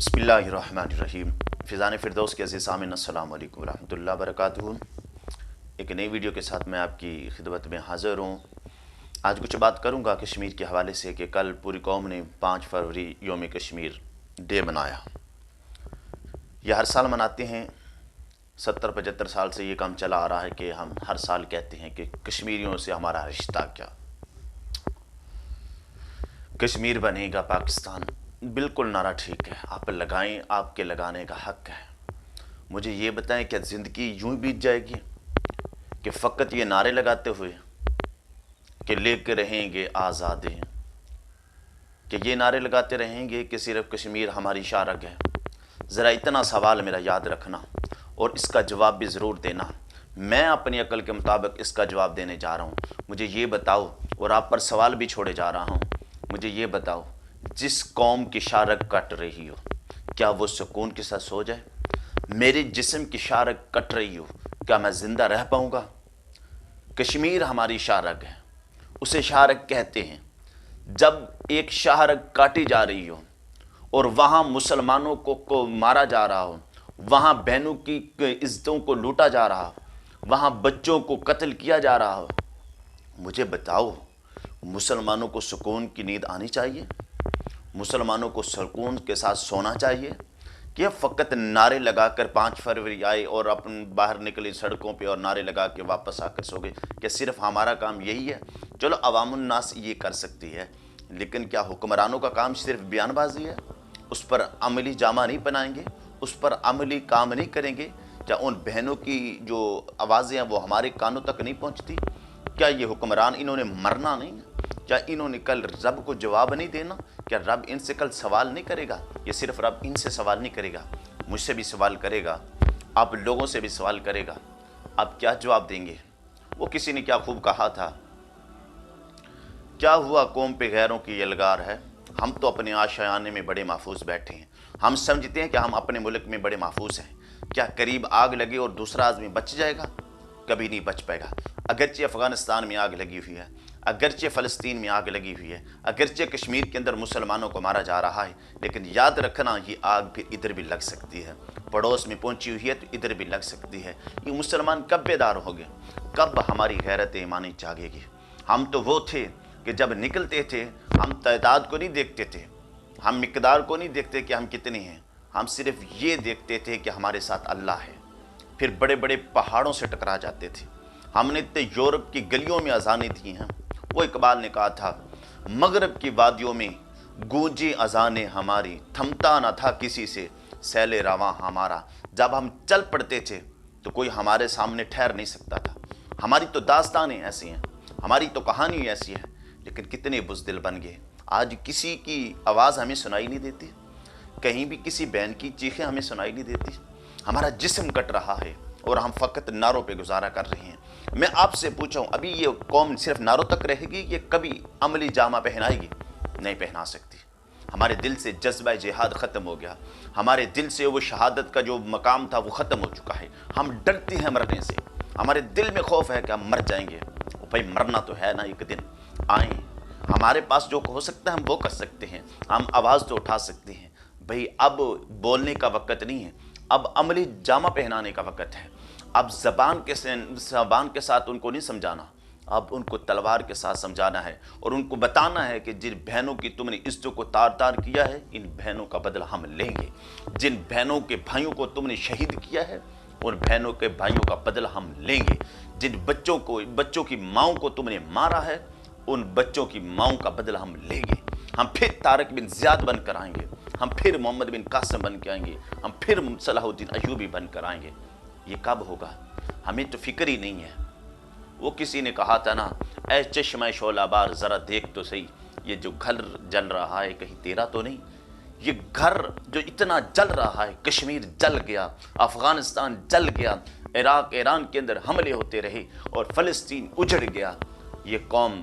बिस्मिल्लाहिर्रहमानिर्रहीम। फ़िज़ान फ़िरदौस के अज़ीज़ सामीन अस्सलामु अलैकुम वरहमतुल्लाहि वबरकातुहू। एक नई वीडियो के साथ मैं आपकी खिदमत में हाज़िर हूँ। आज कुछ बात करूँगा कश्मीर के हवाले से कि कल पूरी कौम ने 5 फरवरी यौम कश्मीर डे मनाया। यह हर साल मनाते हैं। 70-75 साल से ये काम चला आ रहा है कि हम हर साल कहते हैं कि कश्मीरियों से हमारा रिश्ता क्या, कश्मीर बनेगा पाकिस्तान। बिल्कुल नारा ठीक है, आप लगाएं, आपके लगाने का हक है। मुझे ये बताएं क्या ज़िंदगी यूं बीत जाएगी कि फ़कत ये नारे लगाते हुए कि लेके रहेंगे आज़ादी, कि ये नारे लगाते रहेंगे कि सिर्फ़ कश्मीर हमारी शारग है? ज़रा इतना सवाल मेरा याद रखना और इसका जवाब भी ज़रूर देना। मैं अपनी अकल के मुताबिक इसका जवाब देने जा रहा हूँ। मुझे ये बताओ, और आप पर सवाल भी छोड़े जा रहा हूँ, मुझे ये बताओ, जिस कौम की शारग कट रही हो क्या वो सुकून के साथ सो जाए? मेरे जिस्म की शारग कट रही हो क्या मैं ज़िंदा रह पाऊँगा? कश्मीर हमारी शारग है, उसे शारग कहते हैं। जब एक शारग काटी जा रही हो और वहाँ मुसलमानों को मारा जा रहा हो, वहाँ बहनों की इज्जतों को लूटा जा रहा हो, वहाँ बच्चों को कत्ल किया जा रहा हो, मुझे बताओ, मुसलमानों को सुकून की नींद आनी चाहिए? मुसलमानों को सुकून के साथ सोना चाहिए कि फ़कत नारे लगाकर 5 फरवरी आए और अपन बाहर निकले सड़कों पे और नारे लगा के वापस आकर सो गए? क्या सिर्फ हमारा काम यही है? चलो अवामुन नास ये कर सकती है, लेकिन क्या हुक्मरानों का काम सिर्फ बयानबाजी है? उस पर अमली जामा नहीं पहनाएंगे? उस पर अमली काम नहीं करेंगे? क्या उन बहनों की जो आवाज़ें हैं वो हमारे कानों तक नहीं पहुँचती? क्या ये हुक्मरान, इन्होंने मरना नहीं? क्या इन्होंने कल रब को जवाब नहीं देना? क्या रब इनसे कल सवाल नहीं करेगा? ये सिर्फ रब इनसे सवाल नहीं करेगा, मुझसे भी सवाल करेगा, आप लोगों से भी सवाल करेगा। आप क्या जवाब देंगे? वो किसी ने क्या खूब कहा था, क्या हुआ कौम पे गैरों की यलगार है, हम तो अपने आशियाने में बड़े महफूज बैठे हैं। हम समझते हैं कि हम अपने मुल्क में बड़े महफूज हैं। क्या करीब आग लगे और दूसरा आदमी बच जाएगा? कभी नहीं बच पाएगा। अगरचे अफ़गानिस्तान में आग लगी हुई है, अगरचे फ़लस्तीन में आग लगी हुई है, अगरचे कश्मीर के अंदर मुसलमानों को मारा जा रहा है, लेकिन याद रखना ये आग फिर इधर भी लग सकती है। पड़ोस में पहुंची हुई है तो इधर भी लग सकती है। ये मुसलमान कब बेदार होंगे? कब हमारी गैरत ईमानी जागेगी? हम तो वो थे कि जब निकलते थे हम तादाद को नहीं देखते थे, हम मिकदार को नहीं देखते कि हम कितने हैं, हम सिर्फ ये देखते थे कि हमारे साथ अल्लाह है। फिर बड़े बड़े पहाड़ों से टकरा जाते थे। हमने इतने यूरोप की गलियों में अजानें दी हैं। वो इकबाल ने कहा था, मगरब की वादियों में गूंजी अजानें हमारी, थमता न था किसी से सैले रवां हमारा। जब हम चल पड़ते थे तो कोई हमारे सामने ठहर नहीं सकता था। हमारी तो दास्तानें ऐसी हैं, हमारी तो कहानी ऐसी है, लेकिन कितने बुज़दिल बन गए। आज किसी की आवाज़ हमें सुनाई नहीं देती, कहीं भी किसी बहन की चीखें हमें सुनाई नहीं देती। हमारा जिस्म कट रहा है और हम फ़कत नारों पे गुजारा कर रहे हैं। मैं आपसे पूछूं, अभी ये कौम सिर्फ नारों तक रहेगी, ये कभी अमली जामा पहनाएगी? नहीं पहना सकती। हमारे दिल से जज्बा जिहाद ख़त्म हो गया, हमारे दिल से वो शहादत का जो मकाम था वो ख़त्म हो चुका है। हम डरते हैं मरने से, हमारे दिल में खौफ है कि हम मर जाएंगे। भाई मरना तो है ना, एक दिन आए, हमारे पास जो हो सकता है हम वो कर सकते हैं, हम आवाज़ तो उठा सकते हैं। भाई अब बोलने का वक़्त नहीं है, अब अमली जामा पहनाने का वक़्त है। अब ज़बान के साथ उनको नहीं समझाना, अब उनको तलवार के साथ समझाना है और उनको बताना है कि जिन बहनों की तुमने इज्जतों को तार तार किया है, इन बहनों का बदला हम लेंगे। जिन बहनों के भाइयों को तुमने शहीद किया है, उन बहनों के भाइयों का बदला हम लेंगे। जिन बच्चों की माँओं को तुमने मारा है, उन बच्चों की माँओं का बदला हम लेंगे। हम फिर तारक बिन ज़ियाद बन कर आएंगे, हम फिर मोहम्मद बिन कासिम बन के आएंगे, हम फिर सलाहुद्दीन अयूबी बन कर आएंगे। ये कब होगा? हमें तो फिक्र ही नहीं है। वो किसी ने कहा था ना, ऐ चश्मा शोलाबार ज़रा देख तो सही, ये जो घर जल रहा है कहीं तेरा तो नहीं? ये घर जो इतना जल रहा है, कश्मीर जल गया, अफ़गानिस्तान जल गया, इराक ईरान के अंदर हमले होते रहे और फ़लस्तीन उजड़ गया, ये कौम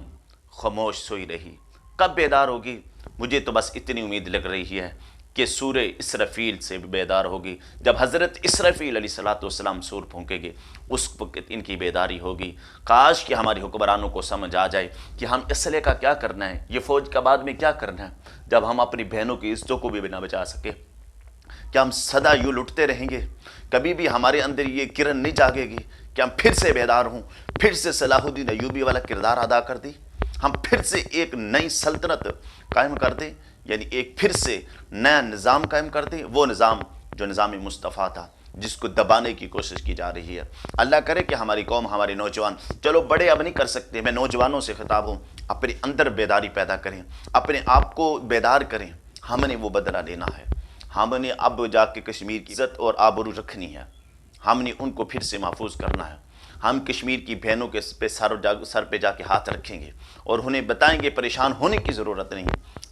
खामोश सोई रही। कब बेदार होगी? मुझे तो बस इतनी उम्मीद लग रही है कि सूर इसराफील से बेदार होगी। जब हज़रत इसराफील अलैहिस्सलाम सूर फूंकेंगे, उस वक्त इनकी बेदारी होगी। काश कि हमारे हुक्मरानों को समझ आ जाए कि हम इसलिए का क्या करना है, ये फ़ौज का बाद में क्या करना है, जब हम अपनी बहनों की इज्जतों को भी ना बचा सके, क्या हम सदा यूँ लुटते रहेंगे؟ कभी भी हमारे अंदर ये किरण नहीं जागेगी कि हम फिर से बेदार हों, फिर से सलाहुद्दीन अय्यूबी वाला किरदार अदा कर दें, हम फिर से एक नई सल्तनत कायम कर दें, यानी एक फिर से नया निज़ाम कायम कर दें, वो निज़ाम जो निज़ाम मुस्तफ़ा था, जिसको दबाने की कोशिश की जा रही है। अल्लाह करे कि हमारी कौम, हमारे नौजवान, चलो बड़े अब नहीं कर सकते, मैं नौजवानों से खिताब हूँ, अपने अंदर बेदारी पैदा करें, अपने आप को बेदार करें। हमने वो बदला लेना है, हमने अब जाके कश्मीर की इज़्ज़त और आबरू रखनी है, हमने उनको फिर से महफूज करना है। हम कश्मीर की बहनों के पे सर पे जाके हाथ रखेंगे और उन्हें बताएंगे परेशान होने की ज़रूरत नहीं,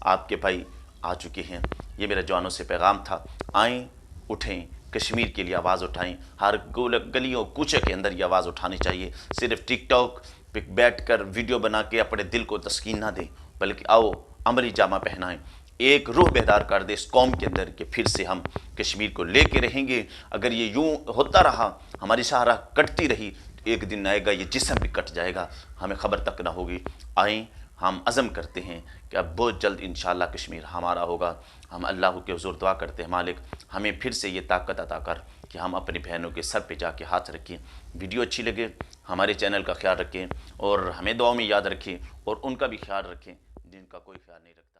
आपके भाई आ चुके हैं। ये मेरा जवानों से पैगाम था, आएँ, उठें, कश्मीर के लिए आवाज़ उठाएं। हर गलियों कूचे के अंदर ये आवाज़ उठानी चाहिए। सिर्फ टिकटॉक पे बैठ कर वीडियो बना के अपने दिल को तस्कीन ना दें, बल्कि आओ अमली जामा पहनाएं, एक रूह बेदार कर दे इस कौम के अंदर कि फिर से हम कश्मीर को लेके रहेंगे। अगर ये यूं होता रहा, हमारी सहारा कटती रही, एक दिन आएगा ये जिस्म भी कट जाएगा, हमें खबर तक ना होगी। आएँ, हम अज़म करते हैं कि अब बहुत जल्द इंशाअल्लाह कश्मीर हमारा होगा। हम अल्लाह के हुज़ूर दुआ करते हैं, मालिक हमें फिर से ये ताकत अता कर कि हम अपनी बहनों के सर पे जाके हाथ रखें। वीडियो अच्छी लगे हमारे चैनल का ख्याल रखें और हमें दुआओं में याद रखें और उनका भी ख्याल रखें जिनका कोई ख्याल नहीं रखता।